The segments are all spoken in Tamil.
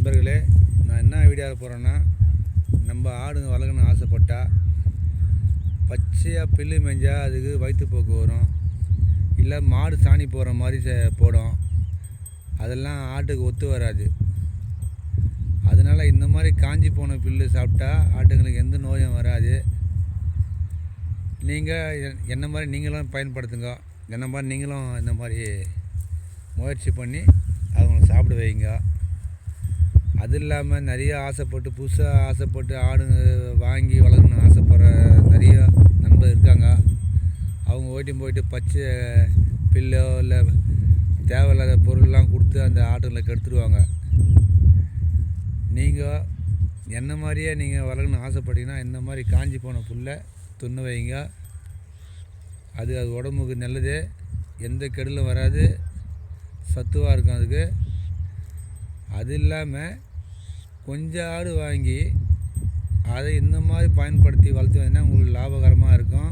நண்பர்களே, நான் என்ன வீடியோவில் போகிறேன்னா, நம்ம ஆடுங்க வளர்க்கணும்னு ஆசைப்பட்டா பச்சையாக புல்லு மேய்ஞ்சால் அதுக்கு வயிற்றுப்போக்கு வரும், இல்லை மாடு சாணி போடுற மாதிரி போடும். அதெல்லாம் ஆட்டுக்கு ஒத்து வராது. அதனால் இந்த மாதிரி காஞ்சி போன புல்லு சாப்பிட்டா ஆட்டுங்களுக்கு எந்த நோயும் வராது. நீங்கள் என்ன மாதிரி நீங்களும் பயன்படுத்துங்க. என்ன மாதிரி நீங்களும் இந்த மாதிரி முயற்சி பண்ணி அவங்கள சாப்பிட வைங்க. அது இல்லாமல் நிறைய ஆசைப்பட்டு புதுசாக ஆசைப்பட்டு ஆடுங்க வாங்கி வளர்க்கணும்னு ஆசைப்படுற நிறைய நண்பர் இருக்காங்க. அவங்க போயிட்டு பச்சை புல்லோ இல்லை தேவையில்லாத பொருள்லாம் கொடுத்து அந்த ஆட்டுங்களை கெடுத்துடுவாங்க. நீங்கள் என்ன மாதிரியே நீங்கள் வளர்க்கணும்னு ஆசைப்பட்டீங்கன்னா இந்த மாதிரி காஞ்சி போன புல்லை துண்ணு வைங்க. அது உடம்புக்கு நல்லது, எந்த கெடுதலும் வராது, சத்துவாக இருக்கும் அதுக்கு. அது இல்லாமல் கொஞ்சம் ஆடு வாங்கி அதை இந்த மாதிரி பயன்படுத்தி வளர்த்து வந்தீங்கன்னா உங்களுக்கு லாபகரமாக இருக்கும்.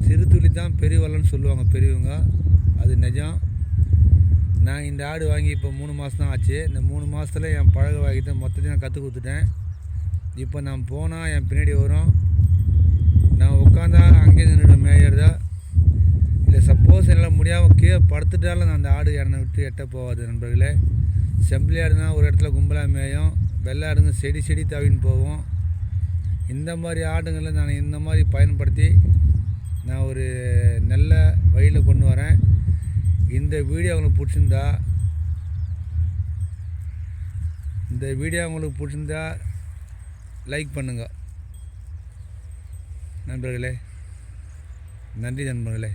சிறு துளி தான் பெரிய வளம்னு சொல்லுவாங்க பெரியவங்க, அது நிஜம். நான் இந்த ஆடு வாங்கி இப்போ 3 மாதம் தான் ஆச்சு. இந்த 3 மாதத்தில் என் பழக வாங்கிட்டு மொத்தத்தையும் நான் கற்றுக் கொடுத்துட்டேன். இப்போ நான் போனால் என் பின்னாடி வரும், நான் உட்காந்தா அங்கே நின்றுட மேயறதா, இல்லை சப்போஸ் என்னால் முடியாமல் கீழே படுத்துட்டாலும் நான் அந்த ஆடு என்னை விட்டு எட்ட போகாது. நண்பர்களே, செம்பிளி ஆடுனா ஒரு இடத்துல கும்பலாக மேயும், வெள்ளை ஆடுங்க செடி தவின்னு போவோம். இந்த மாதிரி ஆடுங்களை நான் இந்த மாதிரி பயன்படுத்தி நான் ஒரு நல்ல வழியில் கொண்டு வரேன். இந்த வீடியோ உங்களுக்கு பிடிச்சிருந்தா லைக் பண்ணுங்கள் நண்பர்களே. நன்றி நண்பர்களே.